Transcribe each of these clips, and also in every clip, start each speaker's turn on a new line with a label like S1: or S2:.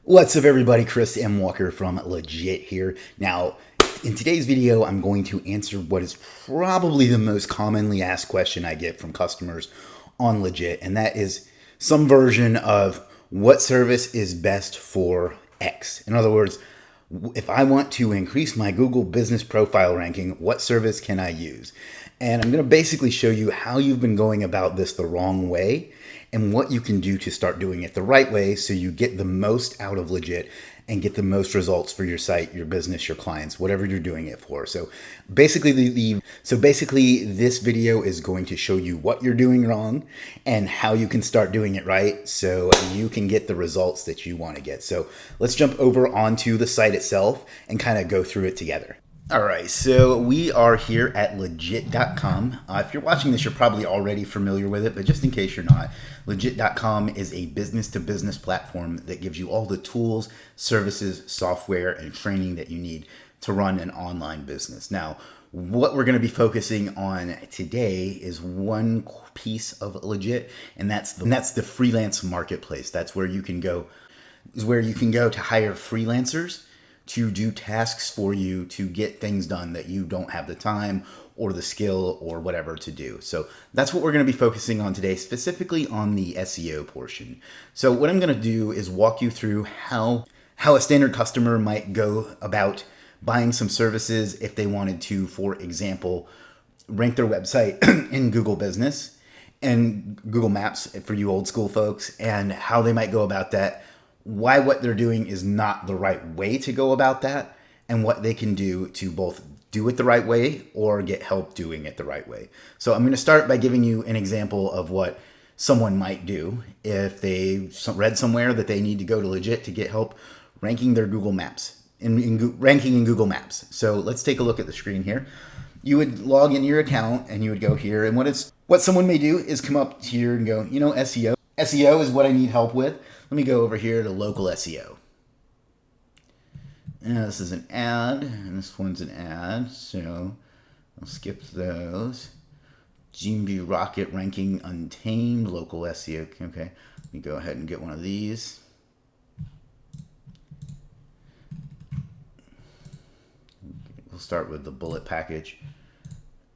S1: What's up everybody, Chris M. Walker from Legiit here. Now, in today's video, I'm going to answer what is probably the most commonly asked question I get from customers on Legiit, and that is some version of what service is best for X. In other words, if I want to increase my Google business profile ranking, what service can I use? And I'm going to basically show you how you've been going about this the wrong way and what you can do to start doing it the right way so you get the most out of Legiit and get the most results for your site, your business, your clients, whatever you're doing it for. So basically this video is going to show you what you're doing wrong and how you can start doing it right so you can get the results that you want to get. So let's jump over onto the site itself and kind of go through it together. All right, so we are here at Legiit.com. If you're watching this, you're probably already familiar with it, but just in case you're not, Legiit.com is a business-to-business platform that gives you all the tools, services, software, and training that you need to run an online business. Now, what we're going to be focusing on today is one piece of Legiit, and that's the freelance marketplace. That's where you can go, to hire freelancers to do tasks for you to get things done that you don't have the time or the skill or whatever to do. So that's what we're going to be focusing on today, specifically on the SEO portion. So what I'm going to do is walk you through how a standard customer might go about buying some services if they wanted to, for example, rank their website in Google Business and Google Maps for you old school folks, and how they might go about that, why what they're doing is not the right way to go about that, and what they can do to both do it the right way or get help doing it the right way. So I'm going to start by giving you an example of what someone might do if they read somewhere that they need to go to Legiit to get help ranking their Google Maps, ranking in Google Maps. So let's take a look at the screen here. You would log in your account and you would go here, and what someone may do is come up here and go, SEO. SEO is what I need help with. Let me go over here to local SEO. And this is an ad, and this one's an ad, so I'll skip those. GMB Rocket Ranking Untamed, local SEO. Okay, let me go ahead and get one of these. We'll start with the bullet package,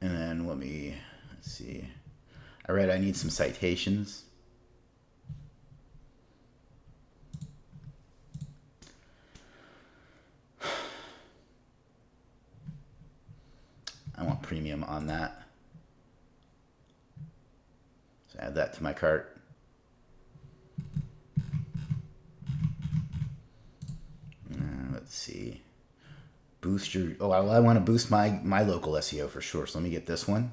S1: and then let's see. All right, I need some citations. I want premium on that. So add that to my cart. Let's see. Boost your, I want to boost my local SEO for sure. So let me get this one.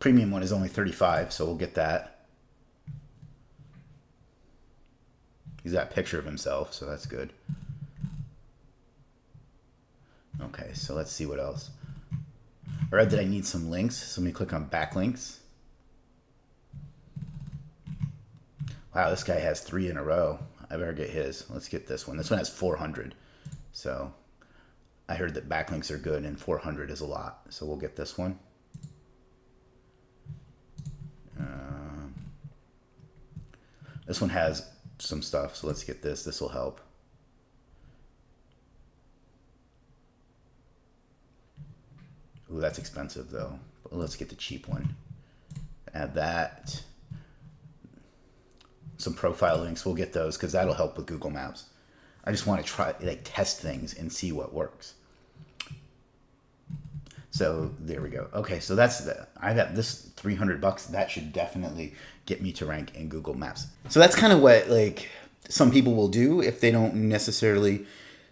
S1: Premium one is only $35, so we'll get that. He's got a picture of himself, so that's good. Okay, so let's see what else. I read that I need some links, so let me click on backlinks. Wow, this guy has 3 in a row. I better get his. Let's get this one. This one has 400. So I heard that backlinks are good and 400 is a lot. So we'll get this one. This one has some stuff, so let's get this. This will help. Ooh, that's expensive though. But let's get the cheap one. Add that. Some profile links, we'll get those because that'll help with Google Maps. I just want to test things and see what works. So there we go. Okay, so I got this $300. That should definitely get me to rank in Google Maps. So that's kind of what some people will do if they don't necessarily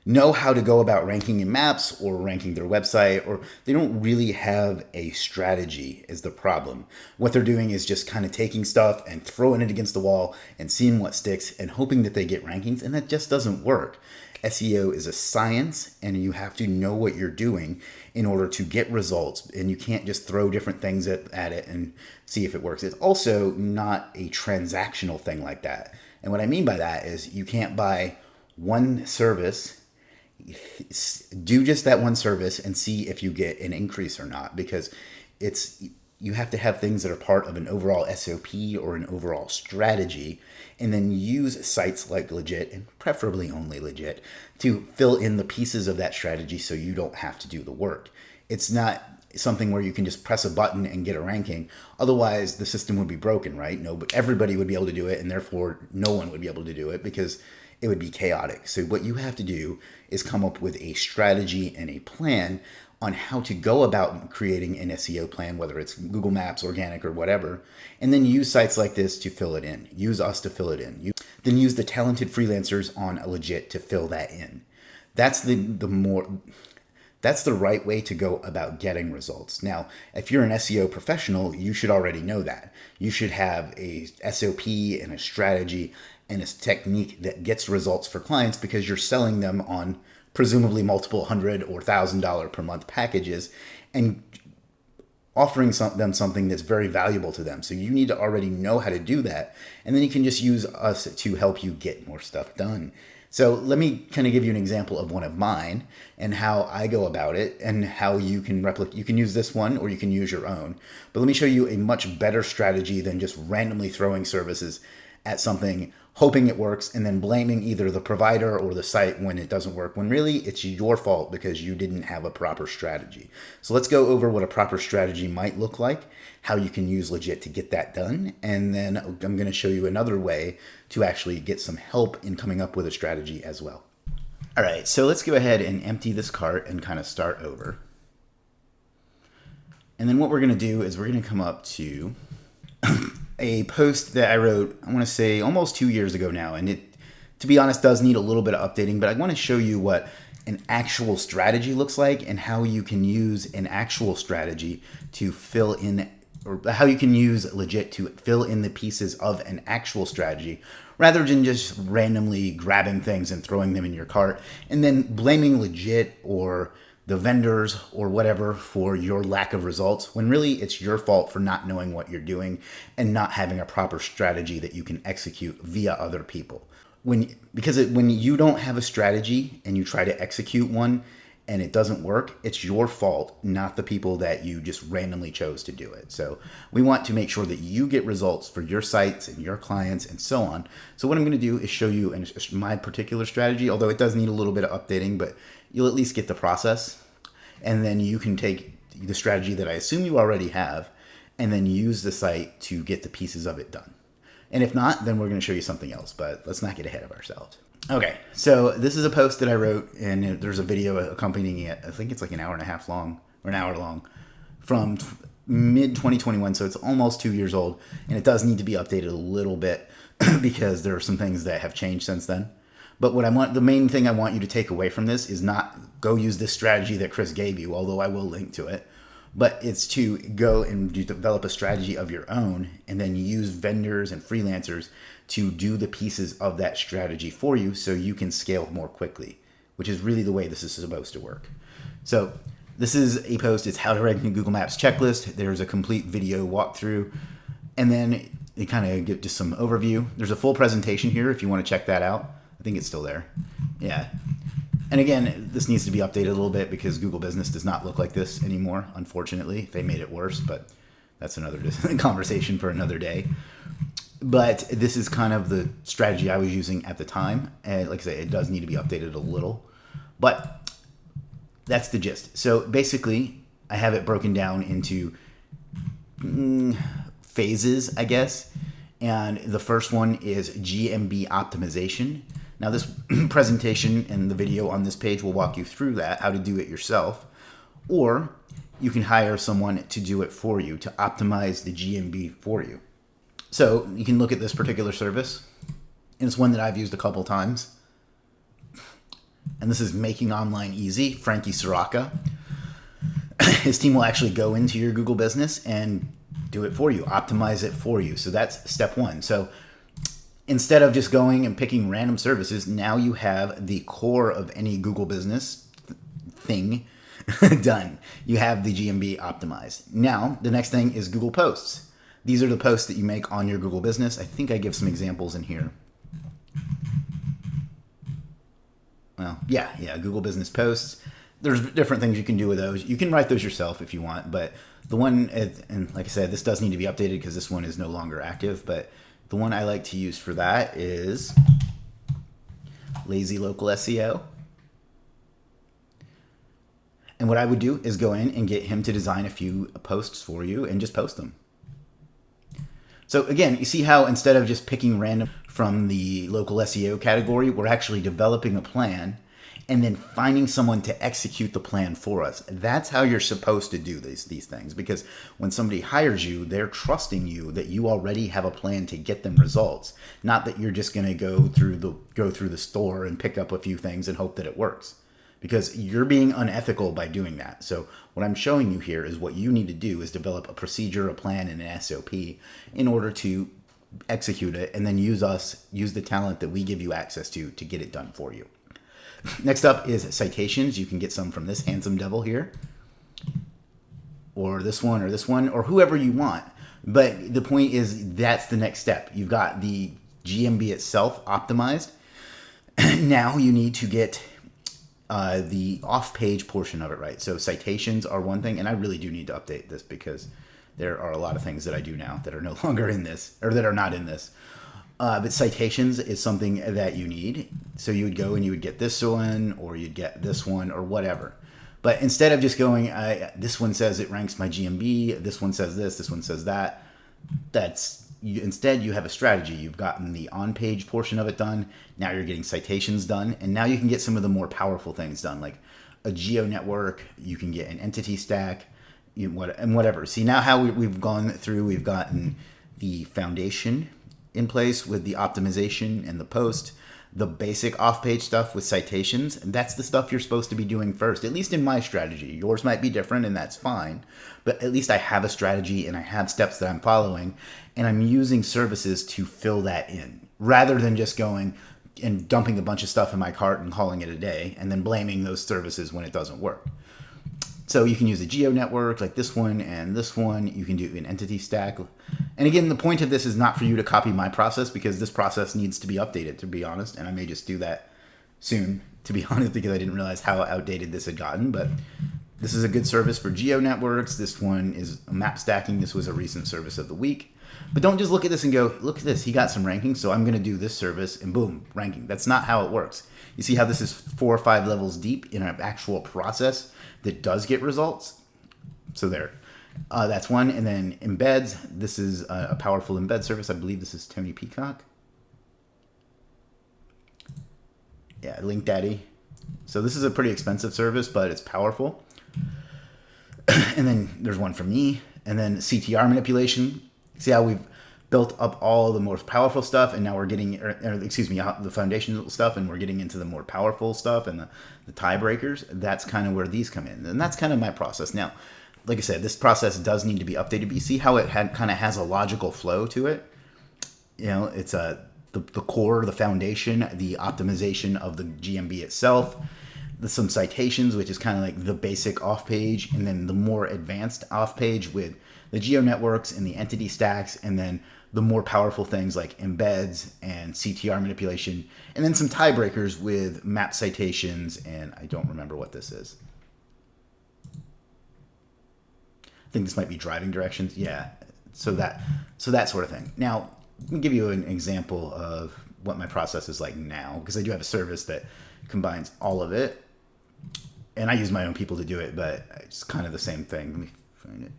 S1: know how to go about ranking in maps or ranking their website, or they don't really have a strategy is the problem. What they're doing is just kind of taking stuff and throwing it against the wall and seeing what sticks and hoping that they get rankings, and that just doesn't work. SEO is a science, and you have to know what you're doing in order to get results, and you can't just throw different things at it and see if it works. It's also not a transactional thing like that. And what I mean by that is you can't buy one service, do just that one service and see if you get an increase or not, because It's you have to have things that are part of an overall SOP or an overall strategy, and then use sites like Legiit, and preferably only Legiit, to fill in the pieces of that strategy so you don't have to do the work. It's not something where you can just press a button and get a ranking. Otherwise, the system would be broken, right? No, but everybody would be able to do it, and therefore no one would be able to do it because it would be chaotic. So what you have to do is come up with a strategy and a plan on how to go about creating an SEO plan, whether it's Google Maps, organic, or whatever, and then use sites like this to fill it in. Use us to fill it in. Then use the talented freelancers on Legiit to fill that in. That's that's the right way to go about getting results. Now, if you're an SEO professional, you should already know that. You should have a SOP and a strategy and a technique that gets results for clients because you're selling them on presumably multiple $100 or $1,000 per month packages and offering them something that's very valuable to them. So you need to already know how to do that. And then you can just use us to help you get more stuff done. So let me kind of give you an example of one of mine and how I go about it and how you can replicate. You can use this one or you can use your own. But let me show you a much better strategy than just randomly throwing services at something, hoping it works, and then blaming either the provider or the site when it doesn't work, when really it's your fault because you didn't have a proper strategy. So let's go over what a proper strategy might look like, how you can use Legiit to get that done, and then I'm going to show you another way to actually get some help in coming up with a strategy as well. All right, so let's go ahead and empty this cart and kind of start over. And then what we're going to do is we're going to come up to a post that I wrote, I want to say almost 2 years ago now, and it, to be honest, does need a little bit of updating, but I want to show you what an actual strategy looks like and how you can use an actual strategy to fill in, or how you can use Legiit to fill in the pieces of an actual strategy rather than just randomly grabbing things and throwing them in your cart and then blaming Legiit or the vendors or whatever for your lack of results, when really it's your fault for not knowing what you're doing and not having a proper strategy that you can execute via other people. When you don't have a strategy and you try to execute one and it doesn't work, it's your fault, not the people that you just randomly chose to do it. So we want to make sure that you get results for your sites and your clients and so on. So what I'm going to do is show you my particular strategy, although it does need a little bit of updating, but you'll at least get the process. And then you can take the strategy that I assume you already have and then use the site to get the pieces of it done. And if not, then we're going to show you something else, but let's not get ahead of ourselves. Okay, so this is a post that I wrote, and there's a video accompanying it. I think it's like an hour and a half long, or an hour long, from mid-2021, so it's almost 2 years old, and it does need to be updated a little bit because there are some things that have changed since then. But the main thing I want you to take away from this is not go use this strategy that Chris gave you, although I will link to it, but it's to go and develop a strategy of your own and then use vendors and freelancers to do the pieces of that strategy for you so you can scale more quickly, which is really the way this is supposed to work. So this is a post. It's how to rank in Google Maps checklist. There's a complete video walkthrough, and then you kind of get just some overview. There's a full presentation here if you want to check that out. I think it's still there. Yeah. And again, this needs to be updated a little bit because Google Business does not look like this anymore, unfortunately. They made it worse, but that's another conversation for another day. But this is kind of the strategy I was using at the time. And like I say, it does need to be updated a little. But that's the gist. So basically, I have it broken down into phases, I guess. And the first one is GMB optimization. Now this presentation and the video on this page will walk you through that, how to do it yourself. Or you can hire someone to do it for you, to optimize the GMB for you. So you can look at this particular service, and it's one that I've used a couple times. And this is Making Online Easy, Frankie Soraka. His team will actually go into your Google business and do it for you, optimize it for you. So that's step one. So instead of just going and picking random services, now you have the core of any Google business thing done. You have the GMB optimized. Now, the next thing is Google Posts. These are the posts that you make on your Google business. I think I give some examples in here. Well, yeah, Google Business Posts. There's different things you can do with those. You can write those yourself if you want, but The one, and like I said, this does need to be updated because this one is no longer active, but the one I like to use for that is Lazy Local SEO. And what I would do is go in and get him to design a few posts for you and just post them. So again, you see how instead of just picking random from the local SEO category, we're actually developing a plan and then finding someone to execute the plan for us. That's how you're supposed to do these things, because when somebody hires you, they're trusting you that you already have a plan to get them results, not that you're just going to go through the store and pick up a few things and hope that it works, because you're being unethical by doing that. So what I'm showing you here is what you need to do is develop a procedure, a plan, and an SOP in order to execute it, and then use the talent that we give you access to get it done for you. Next up is citations. You can get some from this handsome devil here, or this one, or whoever you want. But the point is, that's the next step. You've got the GMB itself optimized. Now you need to get the off-page portion of it right. So citations are one thing, and I really do need to update this because there are a lot of things that I do now that are no longer in this, or that are not in this. But citations is something that you need. So you would go and you would get this one, or you'd get this one, or whatever. But instead of just going, this one says it ranks my GMB, this one says this one says that, instead you have a strategy. You've gotten the on-page portion of it done. Now you're getting citations done. And now you can get some of the more powerful things done, like a geo network. You can get an entity stack, and whatever. See, now how we've gone through, we've gotten the foundation in place with the optimization and the post, the basic off-page stuff with citations. And that's the stuff you're supposed to be doing first, at least in my strategy. Yours might be different, and that's fine. But at least I have a strategy and I have steps that I'm following, and I'm using services to fill that in, rather than just going and dumping a bunch of stuff in my cart and calling it a day and then blaming those services when it doesn't work. So you can use a geo network like this one and this one. You can do an entity stack. And again, the point of this is not for you to copy my process, because this process needs to be updated, to be honest. And I may just do that soon, to be honest, because I didn't realize how outdated this had gotten. But this is a good service for geo networks. This one is map stacking. This was a recent service of the week. But don't just look at this and go, look at this, he got some rankings, so I'm going to do this service, and boom, ranking. That's not how it works. You see how this is 4 or 5 levels deep in an actual process that does get results? So there. That's one. And then embeds. This is a powerful embed service. I believe this is Tony Peacock. Yeah, Link Daddy. So this is a pretty expensive service, but it's powerful. And then there's one from me. And then CTR manipulation. See how we've built up all the more powerful stuff, and now we're getting, the foundational stuff, and we're getting into the more powerful stuff and the tiebreakers. That's kind of where these come in, and that's kind of my process. Now, like I said, this process does need to be updated, but you see how it kind of has a logical flow to it. You know, it's the core, the foundation, the optimization of the GMB itself, some citations, which is kind of like the basic off-page, and then the more advanced off-page with the geo networks and the entity stacks, and then the more powerful things like embeds and CTR manipulation, and then some tiebreakers with map citations, and I don't remember what this is. I think this might be driving directions. Yeah, so that sort of thing. Now, let me give you an example of what my process is like now, because I do have a service that combines all of it, and I use my own people to do it, but it's kind of the same thing. Let me find it.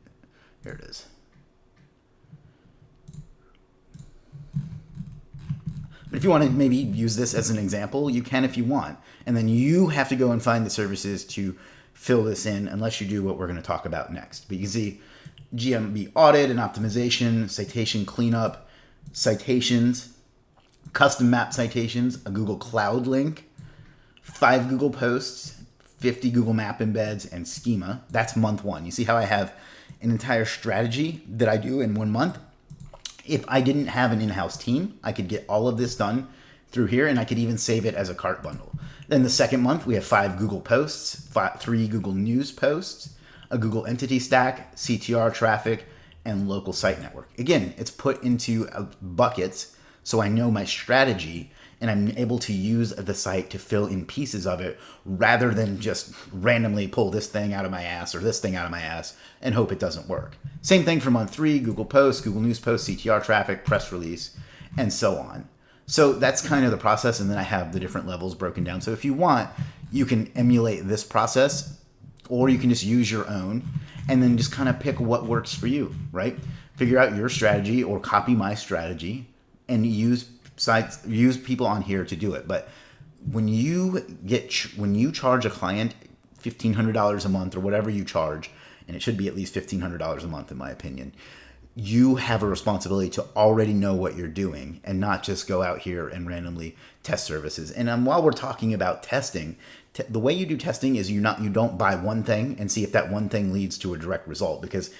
S1: Here it is. But if you want to maybe use this as an example, you can if you want. And then you have to go and find the services to fill this in, unless you do what we're going to talk about next. But you can see GMB audit and optimization, citation cleanup, citations, custom map citations, a Google Cloud link, 5 Google posts, 50 Google Map embeds, and schema. That's month 1. You see how I have an entire strategy that I do in 1 month. If I didn't have an in-house team, I could get all of this done through here, and I could even save it as a cart bundle. Then the second month, we have 5 Google posts, 3 Google News posts, a Google entity stack, CTR traffic, and local site network. Again, it's put into buckets So I know my strategy and I'm able to use the site to fill in pieces of it rather than just randomly pull this thing out of my ass or this thing out of my ass and hope it doesn't work. Same thing for month 3, Google Posts, Google News Posts, CTR traffic, press release, and so on. So that's kind of the process, and then I have the different levels broken down. So if you want, you can emulate this process, or you can just use your own and then just kind of pick what works for you, right? Figure out your strategy or copy my strategy and use sites, use people on here to do it. But when you charge a client $1,500 a month or whatever you charge, and it should be at least $1,500 a month in my opinion, you have a responsibility to already know what you're doing and not just go out here and randomly test services. And while we're talking about testing, the way you do testing is you don't buy one thing and see if that one thing leads to a direct result, because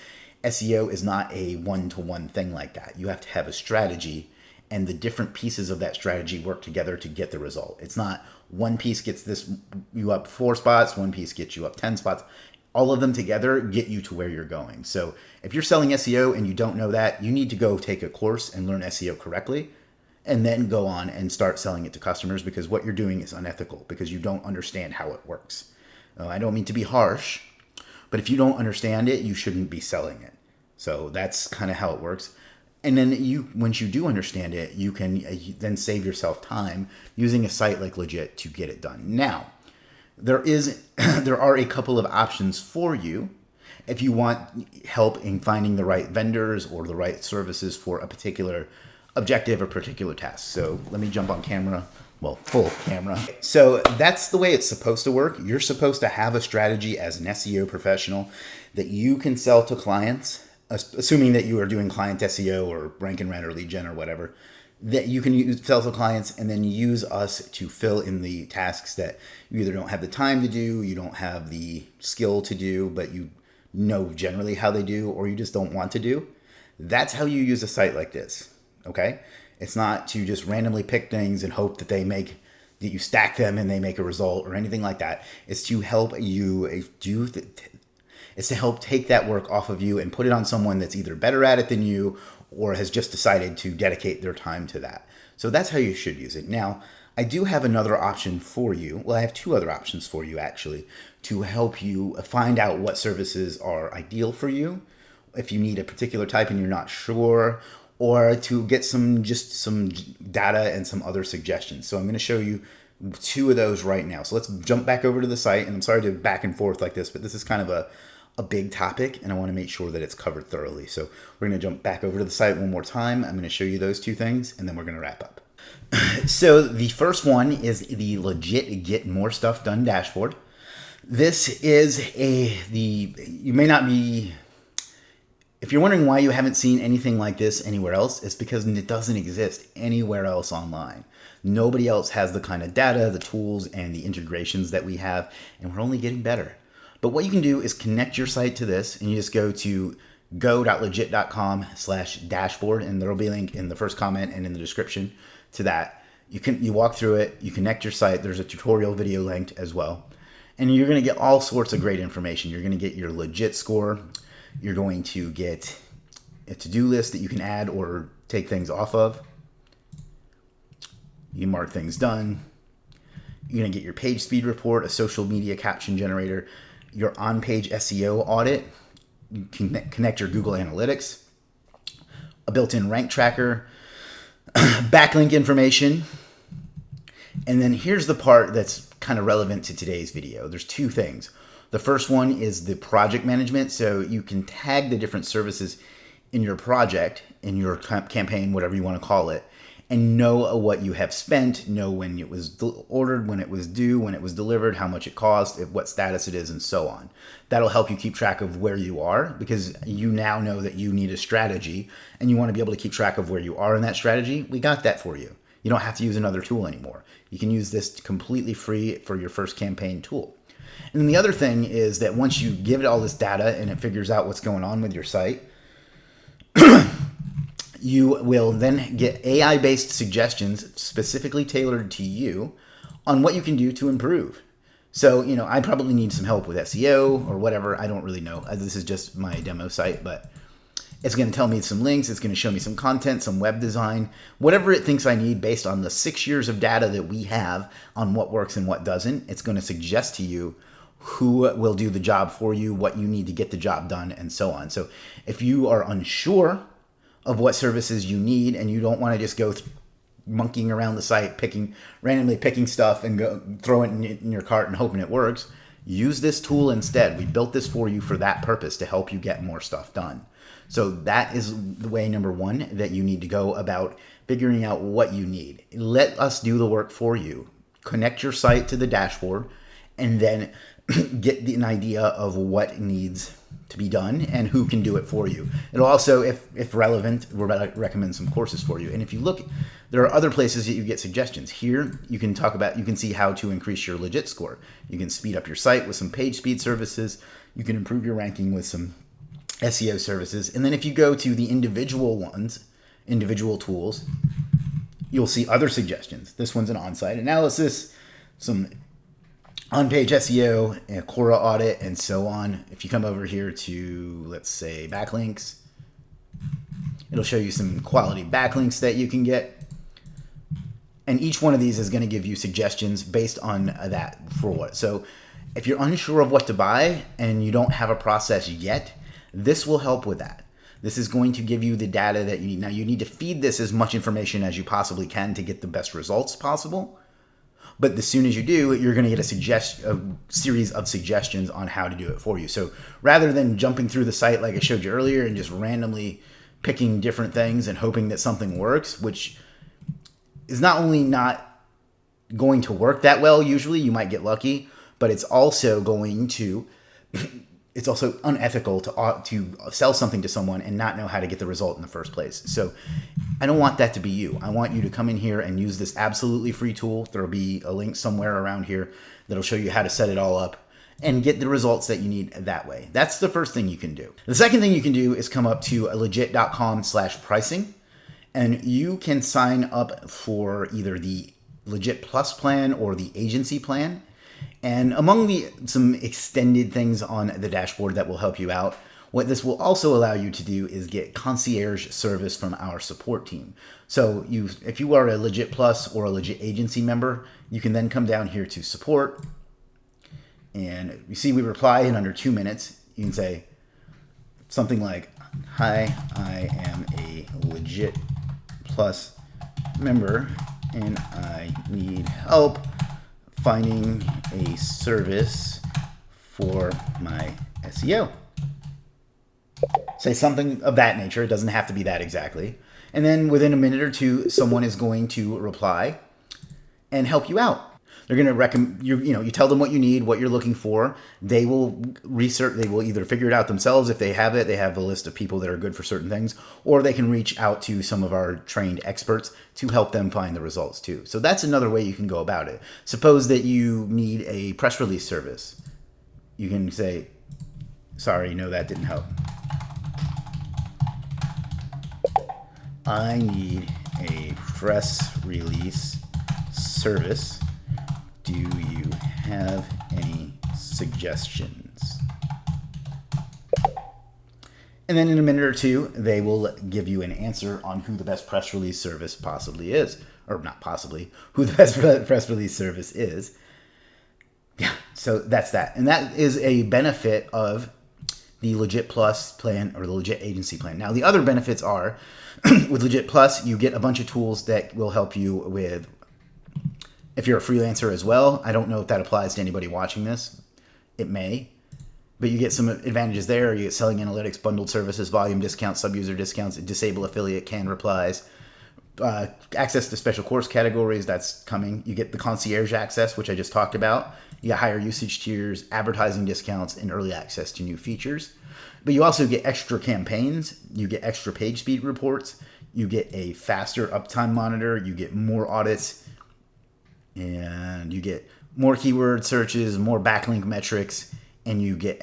S1: SEO is not a one-to-one thing like that. You have to have a strategy, and the different pieces of that strategy work together to get the result. It's not one piece gets you up 4 spots, one piece gets you up 10 spots. All of them together get you to where you're going. So if you're selling SEO and you don't know that, you need to go take a course and learn SEO correctly, and then go on and start selling it to customers, because what you're doing is unethical because you don't understand how it works. I don't mean to be harsh, but if you don't understand it, you shouldn't be selling it. So that's kind of how it works. And then once you do understand it, you can then save yourself time using a site like Legiit to get it done. Now, there are a couple of options for you if you want help in finding the right vendors or the right services for a particular objective or particular task. So let me jump on camera. Well, full camera. So that's the way it's supposed to work. You're supposed to have a strategy as an SEO professional that you can sell to clients, assuming that you are doing client SEO or rank and rent or lead gen or whatever, that you can sell to clients and then use us to fill in the tasks that you either don't have the time to do, you don't have the skill to do, but you know generally how they do, or you just don't want to do. That's how you use a site like this, okay? It's not to just randomly pick things and hope that that you stack them and they make a result or anything like that. It's to help you it's to help take that work off of you and put it on someone that's either better at it than you or has just decided to dedicate their time to that. So that's how you should use it. Now, I do have another option for you. Well, I have 2 other options for you actually to help you find out what services are ideal for you if you need a particular type and you're not sure, or to get some data and some other suggestions. So I'm going to show you 2 of those right now. So let's jump back over to the site, and I'm sorry to back and forth like this, but this is kind of a big topic and I want to make sure that it's covered thoroughly. So we're going to jump back over to the site one more time. I'm going to show you those 2 things and then we're going to wrap up. So the first one is the Legiit Get More Stuff Done dashboard. This is you may not be, if you're wondering why you haven't seen anything like this anywhere else, it's because it doesn't exist anywhere else online. Nobody else has the kind of data, the tools, and the integrations that we have, and we're only getting better. But what you can do is connect your site to this, and you just go to go.legiit.com/dashboard, and there'll be a link in the first comment and in the description to that. You walk through it, you connect your site. There's a tutorial video linked as well, and you're going to get all sorts of great information. You're going to get your Legiit score. You're going to get a to-do list that you can add or take things off of. You mark things done. You're going to get your page speed report, a social media caption generator, your on-page SEO audit. You can connect your Google Analytics, a built-in rank tracker, backlink information. And then here's the part that's kind of relevant to today's video. There's 2 things. The first one is the project management. So you can tag the different services in your project, in your campaign, whatever you want to call it, and know what you have spent, know when it was ordered, when it was due, when it was delivered, how much it cost, what status it is, and so on. That'll help you keep track of where you are, because you now know that you need a strategy and you want to be able to keep track of where you are in that strategy. We got that for you. You don't have to use another tool anymore. You can use this completely free for your first campaign tool. And then the other thing is that once you give it all this data and it figures out what's going on with your site, you will then get AI-based suggestions specifically tailored to you on what you can do to improve. So, I probably need some help with SEO or whatever. I don't really know. This is just my demo site, but It's going to tell me some links. It's going to show me some content, some web design, whatever it thinks I need based on the 6 years of data that we have on what works and what doesn't. It's going to suggest to you who will do the job for you, what you need to get the job done, and so on. So if you are unsure of what services you need and you don't want to just go monkeying around the site, randomly picking stuff and go throw it in your cart and hoping it works, use this tool instead. We built this for you for that purpose, to help you get more stuff done. So that is the way, number one, that you need to go about figuring out what you need. Let us do the work for you. Connect your site to the dashboard and then get an idea of what needs to be done and who can do it for you. It'll also, if relevant, we'll recommend some courses for you. And if you look, there are other places that you get suggestions. Here, you can see how to increase your Legiit score. You can speed up your site with some page speed services. You can improve your ranking with some SEO services. And then if you go to the individual tools, you'll see other suggestions. This one's an on-site analysis, some on-page SEO, and Quora audit, and so on. If you come over here to, let's say, backlinks, it'll show you some quality backlinks that you can get. And each one of these is going to give you suggestions based on that for what. So if you're unsure of what to buy and you don't have a process yet, this will help with that. This is going to give you the data that you need. Now, you need to feed this as much information as you possibly can to get the best results possible. But as soon as you do, you're going to get a series of suggestions on how to do it for you. So rather than jumping through the site like I showed you earlier and just randomly picking different things and hoping that something works, which is not only not going to work that well, usually you might get lucky, but it's also it's also unethical to sell something to someone and not know how to get the result in the first place. So I don't want that to be you. I want you to come in here and use this absolutely free tool. There'll be a link somewhere around here that'll show you how to set it all up and get the results that you need that way. That's the first thing you can do. The second thing you can do is come up to legiit.com/pricing, and you can sign up for either the Legiit Plus plan or the agency plan. And among some extended things on the dashboard that will help you out, what this will also allow you to do is get concierge service from our support team. So if you are a Legiit Plus or a Legiit agency member, you can then come down here to support. And you see we reply in under 2 minutes. You can say something like, "Hi, I am a Legiit Plus member and I need help finding a service for my SEO." Say something of that nature. It doesn't have to be that exactly. And then within a minute or two, someone is going to reply and help you out. They're going to recommend you tell them what you need, what you're looking for. They will research. They will either figure it out themselves if they have it. They have a list of people that are good for certain things, or they can reach out to some of our trained experts to help them find the results too. So that's another way you can go about it. Suppose that you need a press release service. You can say, "Sorry, no, that didn't help. I need a press release service. Do you have any suggestions?" And then in a minute or two, they will give you an answer on who the best press release service possibly is. Or not possibly, who the best press release service is. Yeah, so that's that. And that is a benefit of the Legiit Plus plan or the Legiit agency plan. Now, the other benefits are, with Legiit Plus, you get a bunch of tools that will help you with, if you're a freelancer as well. I don't know if that applies to anybody watching this. It may. But you get some advantages there. You get selling analytics, bundled services, volume discounts, sub-user discounts, disable affiliate canned replies, access to special course categories. That's coming. You get the concierge access, which I just talked about. You get higher usage tiers, advertising discounts, and early access to new features. But you also get extra campaigns. You get extra page speed reports. You get a faster uptime monitor. You get more audits. And you get more keyword searches, more backlink metrics, and you get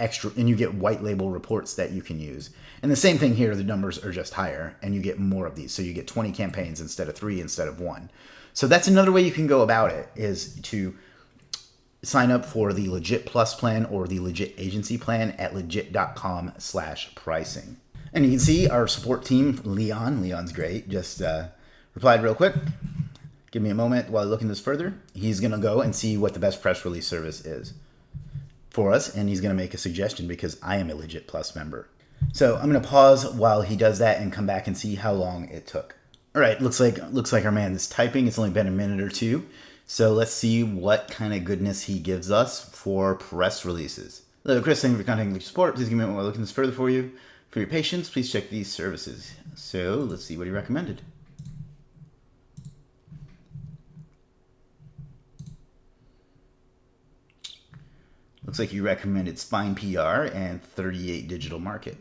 S1: white label reports that you can use. And the same thing here, the numbers are just higher, and you get more of these. So you get 20 campaigns instead of 3 instead of 1. So that's another way you can go about it, is to sign up for the Legiit Plus plan or the Legiit agency plan at legiit.com/pricing. And you can see our support team, Leon's great, just replied real quick. Give me a moment while I look into this further. He's going to go and see what the best press release service is for us, and he's going to make a suggestion because I am a Legiit Plus member. So I'm going to pause while he does that and come back and see how long it took. All right, looks like our man is typing. It's only been a minute or two. So let's see what kind of goodness he gives us for press releases. Hello, Chris. Thank you for contacting Legiit Support. Please give me a moment while I look into this further for you. For your patience, please check these services. So let's see what he recommended. Looks like you recommended Spine PR and 38 Digital Market.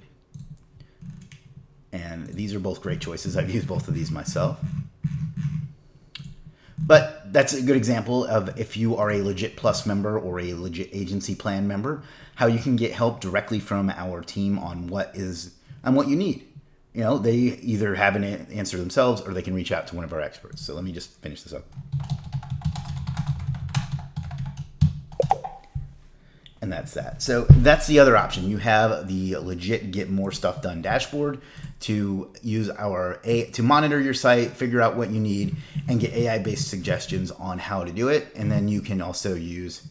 S1: And these are both great choices. I've used both of these myself. But that's a good example of if you are a Legiit Plus member or a Legiit Agency Plan member, how you can get help directly from our team on what you need. You know, they either have an answer themselves or they can reach out to one of our experts. So let me just finish this up. And that's that. So that's the other option. You have the Legiit Get More Stuff Done dashboard to use to monitor your site, figure out what you need, and get AI-based suggestions on how to do it. And then you can also use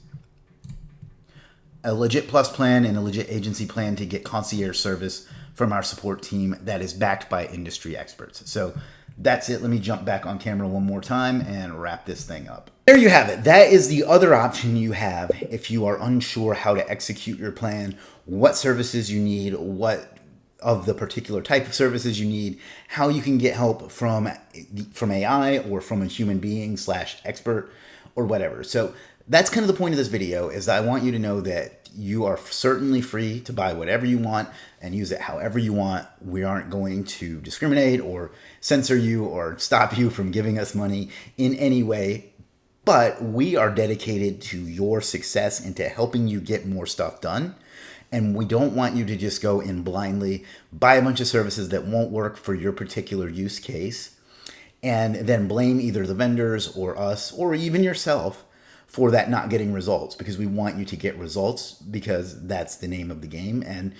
S1: a Legiit Plus plan and a Legiit Agency plan to get concierge service from our support team that is backed by industry experts. So that's it. Let me jump back on camera one more time and wrap this thing up. There you have it. That is the other option you have if you are unsure how to execute your plan, what services you need, what of the particular type of services you need, how you can get help from AI or from a human being / expert or whatever. So that's kind of the point of this video, is I want you to know that you are certainly free to buy whatever you want and use it however you want. We aren't going to discriminate or censor you or stop you from giving us money in any way, but we are dedicated to your success and to helping you get more stuff done. And we don't want you to just go in blindly, buy a bunch of services that won't work for your particular use case, and then blame either the vendors or us or even yourself for that not getting results, because we want you to get results, because that's the name of the game. And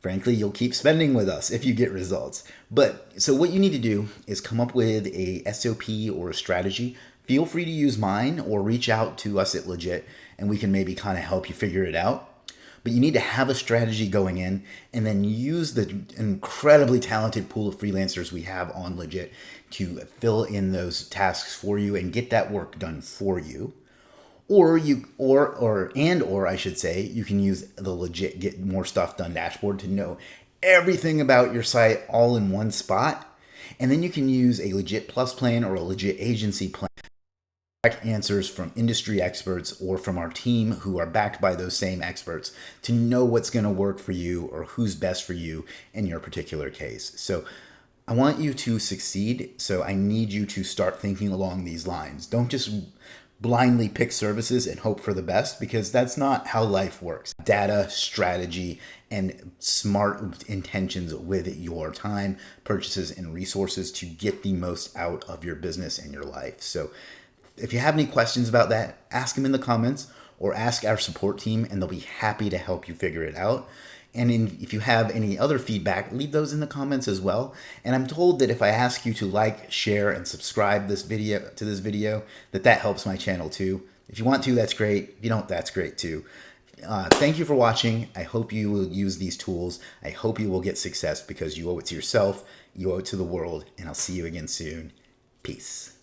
S1: frankly, you'll keep spending with us if you get results. But so what you need to do is come up with a SOP or a strategy. Feel free to use mine or reach out to us at Legiit and we can maybe kind of help you figure it out. But you need to have a strategy going in and then use the incredibly talented pool of freelancers we have on Legiit to fill in those tasks for you and get that work done for you. Or I should say, you can use the Legiit Get More Stuff Done dashboard to know everything about your site all in one spot. And then you can use a Legiit Plus plan or a Legiit Agency plan, answers from industry experts or from our team who are backed by those same experts to know what's going to work for you or who's best for you in your particular case. So I want you to succeed. So I need you to start thinking along these lines. Don't just blindly pick services and hope for the best, because that's not how life works. Data, strategy, and smart intentions with your time, purchases, and resources to get the most out of your business and your life. So if you have any questions about that, ask them in the comments or ask our support team and they'll be happy to help you figure it out. And if you have any other feedback, leave those in the comments as well. And I'm told that if I ask you to like, share, and subscribe to this video, that helps my channel too. If you want to, that's great. If you don't, that's great too. Thank you for watching. I hope you will use these tools. I hope you will get success, because you owe it to yourself, you owe it to the world, and I'll see you again soon. Peace.